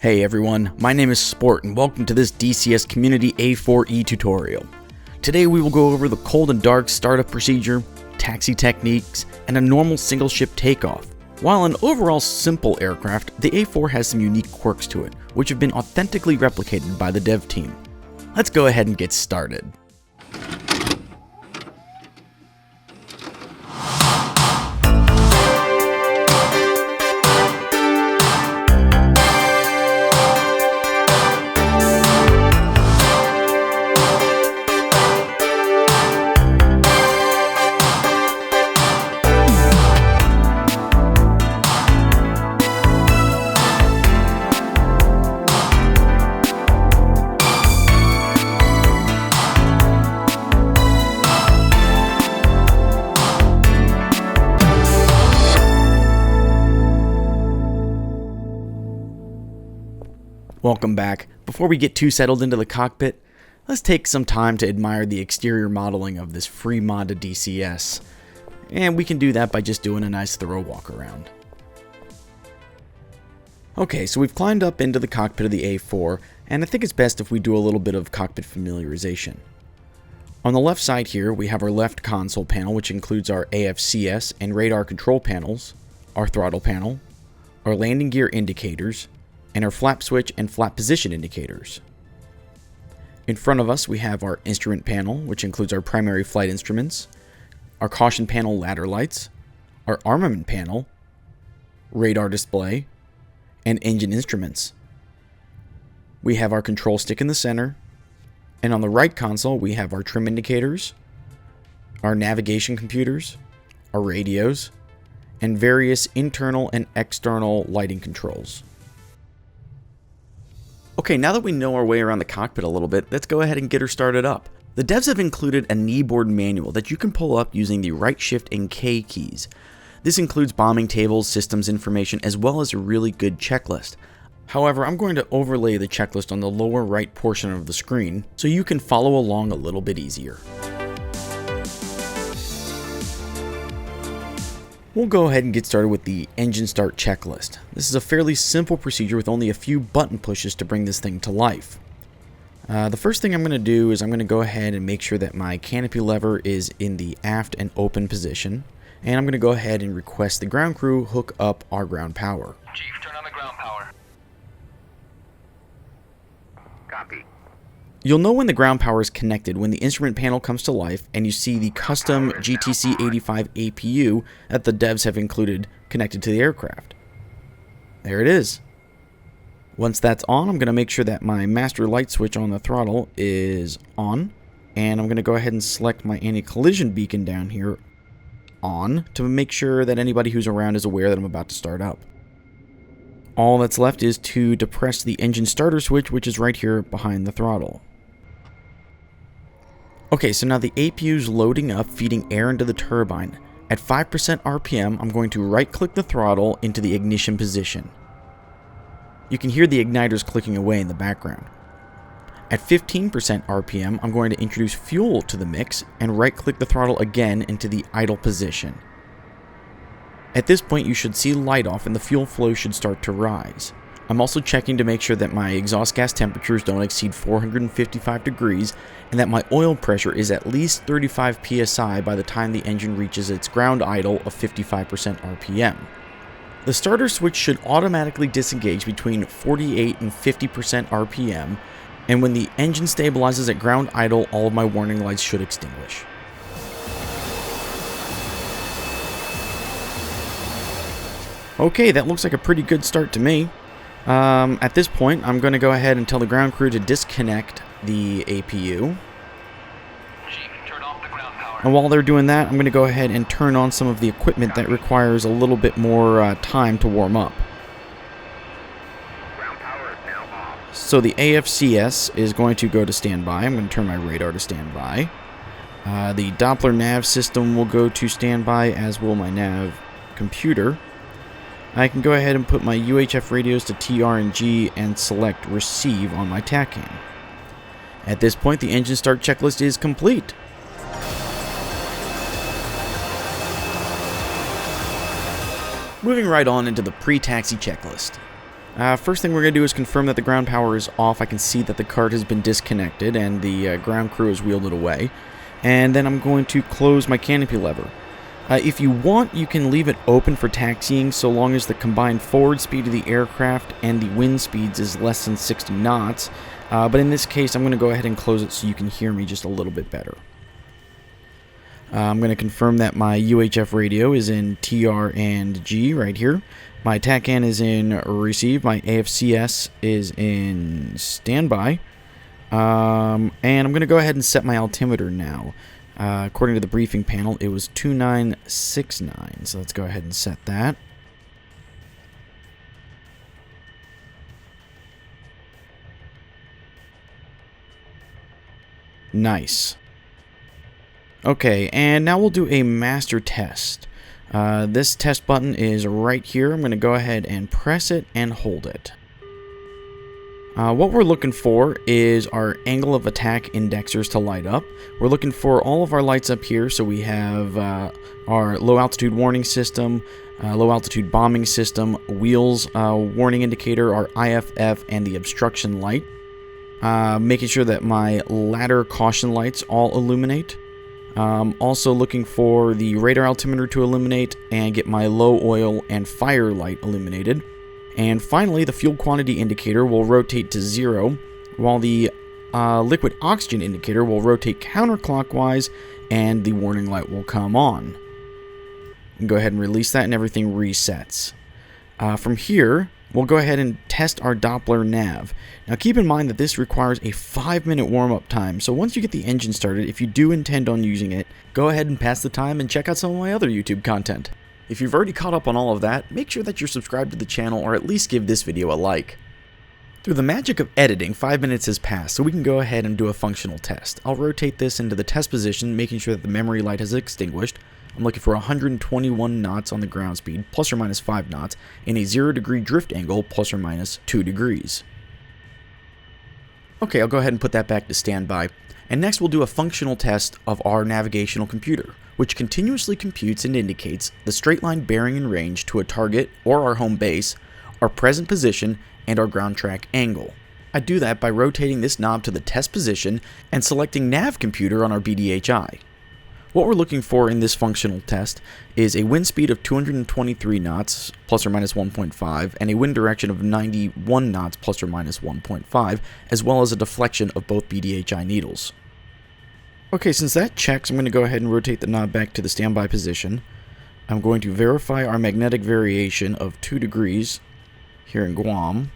Hey everyone, my name is Sport and welcome to this DCS Community A-4E tutorial. Today we will go over the cold and dark startup procedure, taxi techniques, and a normal single ship takeoff. While an overall simple aircraft, the A4 has some unique quirks to it, which have been authentically replicated by the dev team. Let's go ahead and get started. Welcome back. Before we get too settled into the cockpit, let's take some time to admire the exterior modeling of this free modded DCS. And we can do that by just doing a nice thorough walk around. Okay, so we've climbed up into the cockpit of the A4, and I think it's best if we do a little bit of cockpit familiarization. On the left side here, we have our left console panel, which includes our AFCS and radar control panels, our throttle panel, our landing gear indicators, and our flap switch and flap position indicators. In front of us we have our instrument panel, which includes our primary flight instruments, our caution panel ladder lights, our armament panel, radar display, and engine instruments. We have our control stick in the center, and on the right console we have our trim indicators, our navigation computers, our radios, and various internal and external lighting controls. Okay, now that we know our way around the cockpit a little bit, let's go ahead and get her started up. The devs have included a kneeboard manual that you can pull up using the right shift and K keys. This includes bombing tables, systems information, as well as a really good checklist. However, I'm going to overlay the checklist on the lower right portion of the screen so you can follow along a little bit easier. We'll go ahead and get started with the engine start checklist. This is a fairly simple procedure with only a few button pushes to bring this thing to life. The first thing I'm going to do is I'm going to go ahead and make sure that my canopy lever is in the aft and open position, and I'm going to go ahead and request the ground crew hook up our ground power. Chief, turn on the ground power. Copy. You'll know when the ground power is connected when the instrument panel comes to life and you see the custom GTC 85 APU that the devs have included connected to the aircraft. There it is. Once that's on, I'm going to make sure that my master light switch on the throttle is on, and I'm going to go ahead and select my anti-collision beacon down here on to make sure that anybody who's around is aware that I'm about to start up. All that's left is to depress the engine starter switch, which is right here behind the throttle. Okay, so now the APU is loading up, feeding air into the turbine. At 5% RPM, I'm going to right-click the throttle into the ignition position. You can hear the igniters clicking away in the background. At 15% RPM, I'm going to introduce fuel to the mix and right-click the throttle again into the idle position. At this point, you should see light off and the fuel flow should start to rise. I'm also checking to make sure that my exhaust gas temperatures don't exceed 455 degrees and that my oil pressure is at least 35 psi by the time the engine reaches its ground idle of 55% RPM. The starter switch should automatically disengage between 48 and 50% RPM, and when the engine stabilizes at ground idle, all of my warning lights should extinguish. Okay, that looks like a pretty good start to me. At this point, I'm going to go ahead and tell the ground crew to disconnect the APU. Chief, turn off the ground power. And while they're doing that, I'm going to go ahead and turn on some of the equipment that requires a little bit more time to warm up. Ground power is now off. So the AFCS is going to go to standby. I'm going to turn my radar to standby. The Doppler nav system will go to standby, as will my nav computer. I can go ahead and put my UHF radios to TR and G and select receive on my TACAN. At this point, the engine start checklist is complete. Moving right on into the pre-taxi checklist. First thing we're going to do is confirm that the ground power is off. I can see that the cart has been disconnected and the ground crew has wheeled it away. And then I'm going to close my canopy lever. If you want, you can leave it open for taxiing so long as the combined forward speed of the aircraft and the wind speeds is less than 60 knots. But in this case, I'm going to go ahead and close it so you can hear me just a little bit better. I'm going to confirm that my UHF radio is in TR and G right here. My TACAN is in receive. My AFCS is in standby. And I'm going to go ahead and set my altimeter now. According to the briefing panel, it was 2969. So let's go ahead and set that. Nice. Okay, and now we'll do a master test. This test button is right here. I'm going to go ahead and press it and hold it. What we're looking for is our angle of attack indexers to light up. We're looking for all of our lights up here. So we have our low altitude warning system, low altitude bombing system, wheels warning indicator, our IFF, and the obstruction light. Making sure that my ladder caution lights all illuminate. Also looking for the radar altimeter to illuminate and get my low oil and fire light illuminated. And finally, the fuel quantity indicator will rotate to 0, while the liquid oxygen indicator will rotate counterclockwise and the warning light will come on. And go ahead and release that and everything resets. From here, we'll go ahead and test our Doppler nav. Now keep in mind that this requires a 5-minute warm-up time, so once you get the engine started, if you do intend on using it, go ahead and pass the time and check out some of my other YouTube content. If you've already caught up on all of that, make sure that you're subscribed to the channel or at least give this video a like. Through the magic of editing, 5 minutes has passed, so we can go ahead and do a functional test. I'll rotate this into the test position, making sure that the memory light has extinguished. I'm looking for 121 knots on the ground speed, plus or minus 5 knots, and a 0-degree drift angle, plus or minus 2 degrees. Okay, I'll go ahead and put that back to standby. And next we'll do a functional test of our navigational computer, which continuously computes and indicates the straight line bearing and range to a target or our home base, our present position, and our ground track angle. I do that by rotating this knob to the test position and selecting nav computer on our BDHI. What we're looking for in this functional test is a wind speed of 223 knots, plus or minus 1.5, and a wind direction of 91 knots, plus or minus 1.5, as well as a deflection of both BDHI needles. Okay, since that checks, I'm going to go ahead and rotate the knob back to the standby position. I'm going to verify our magnetic variation of 2 degrees here in Guam.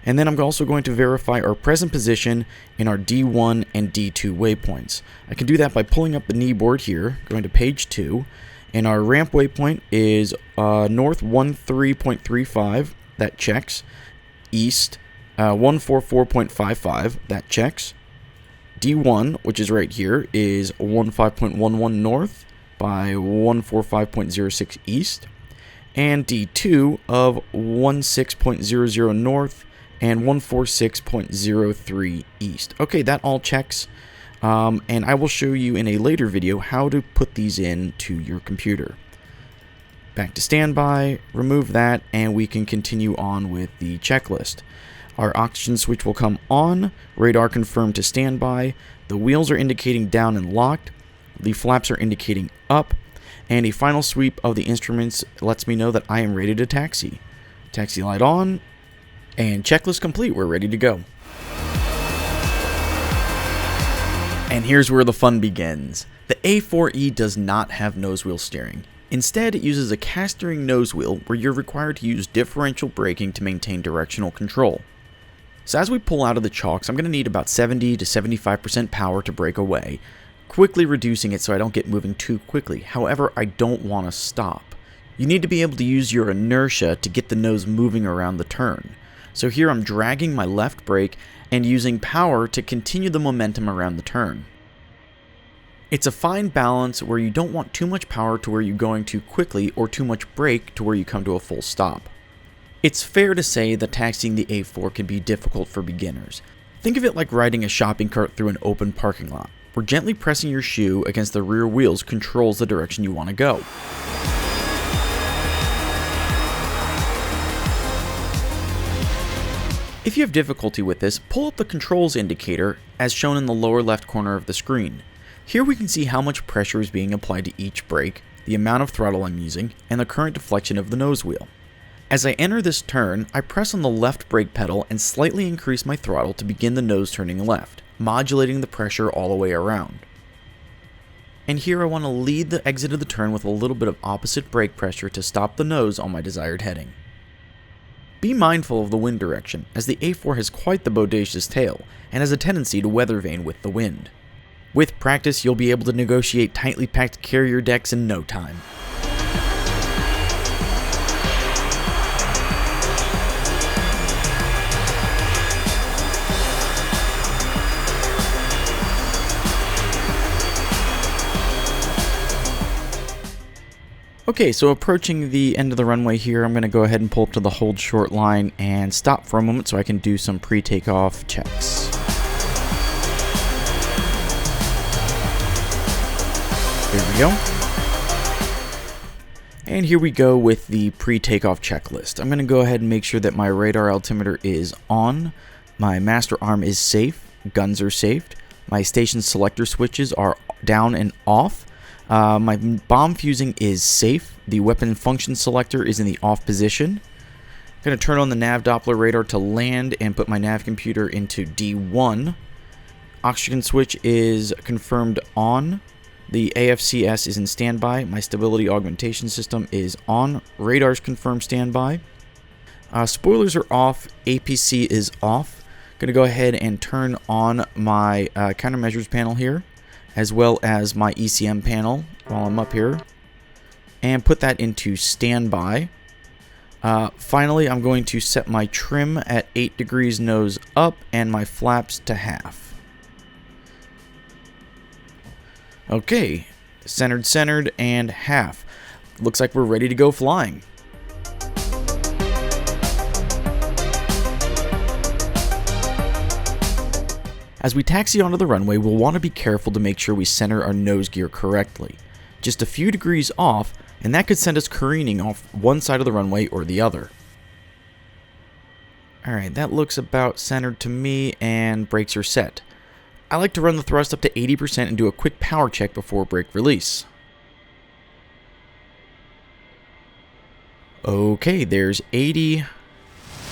And then I'm also going to verify our present position in our D1 and D2 waypoints. I can do that by pulling up the knee board here, going to page 2, and our ramp waypoint is north 13.35, that checks, east 144.55, that checks, D1, which is right here, is 15.11 north by 145.06 east, and D2 of 16.00 north and 146.03 east. Okay, that all checks, and I will show you in a later video how to put these into your computer. Back to standby, remove that, and we can continue on with the checklist. Our oxygen switch will come on, radar confirmed to standby, the wheels are indicating down and locked, the flaps are indicating up, and a final sweep of the instruments lets me know that I am ready to taxi. Taxi light on, and checklist complete, we're ready to go. And here's where the fun begins. The A-4E does not have nose wheel steering. Instead, it uses a cast-steering nose wheel where you're required to use differential braking to maintain directional control. So as we pull out of the chocks, I'm going to need about 70 to 75% power to brake away, quickly reducing it so I don't get moving too quickly. However, I don't want to stop. You need to be able to use your inertia to get the nose moving around the turn. So here I'm dragging my left brake and using power to continue the momentum around the turn. It's a fine balance where you don't want too much power to where you're going too quickly or too much brake to where you come to a full stop. It's fair to say that taxiing the A4 can be difficult for beginners. Think of it like riding a shopping cart through an open parking lot, where gently pressing your shoe against the rear wheels controls the direction you want to go. If you have difficulty with this, pull up the controls indicator as shown in the lower left corner of the screen. Here we can see how much pressure is being applied to each brake, the amount of throttle I'm using, and the current deflection of the nose wheel. As I enter this turn, I press on the left brake pedal and slightly increase my throttle to begin the nose turning left, modulating the pressure all the way around. And here I want to lead the exit of the turn with a little bit of opposite brake pressure to stop the nose on my desired heading. Be mindful of the wind direction, as the A4 has quite the bodacious tail and has a tendency to weather vane with the wind. With practice, you'll be able to negotiate tightly packed carrier decks in no time. Okay, so approaching the end of the runway here, I'm going to go ahead and pull up to the hold short line and stop for a moment so I can do some pre-takeoff checks. There we go. And here we go with the pre-takeoff checklist. I'm going to go ahead and make sure that my radar altimeter is on, my master arm is safe, guns are safed, my station selector switches are down and off, my bomb fusing is safe, the weapon function selector is in the off position. I'm going to turn on the nav Doppler radar to land and put my nav computer into D1. Oxygen switch is confirmed on. The AFCS is in standby. My stability augmentation system is on. Radar's confirmed standby. Spoilers are off. APC is off. Going to go ahead and turn on my countermeasures panel here, as well as my ECM panel while I'm up here, and put that into standby. Finally, I'm going to set my trim at 8 degrees nose up and my flaps to half. Okay, centered, and half. Looks like we're ready to go flying. As we taxi onto the runway, we'll want to be careful to make sure we center our nose gear correctly. Just a few degrees off, and that could send us careening off one side of the runway or the other. Alright, that looks about centered to me, and brakes are set. I like to run the thrust up to 80% and do a quick power check before brake release. Okay, there's 80,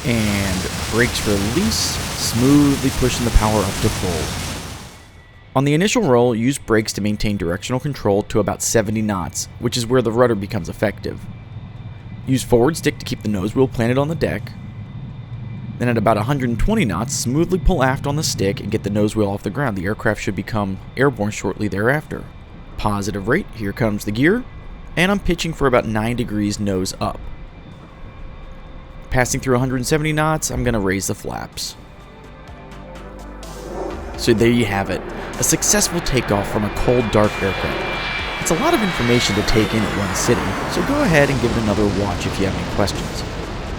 and brakes release, smoothly pushing the power up to full. On the initial roll, use brakes to maintain directional control to about 70 knots, which is where the rudder becomes effective. Use forward stick to keep the nose wheel planted on the deck. Then at about 120 knots, smoothly pull aft on the stick and get the nose wheel off the ground. The aircraft should become airborne shortly thereafter. Positive rate, here comes the gear, and I'm pitching for about 9 degrees nose up. Passing through 170 knots, I'm going to raise the flaps. So there you have it, a successful takeoff from a cold, dark aircraft. It's a lot of information to take in at one sitting, so go ahead and give it another watch if you have any questions.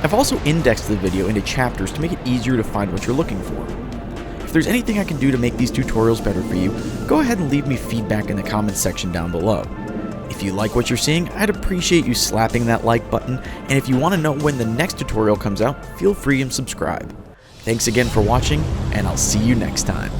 I've also indexed the video into chapters to make it easier to find what you're looking for. If there's anything I can do to make these tutorials better for you, go ahead and leave me feedback in the comments section down below. If you like what you're seeing, I'd appreciate you slapping that like button, and if you want to know when the next tutorial comes out, feel free and subscribe. Thanks again for watching, and I'll see you next time.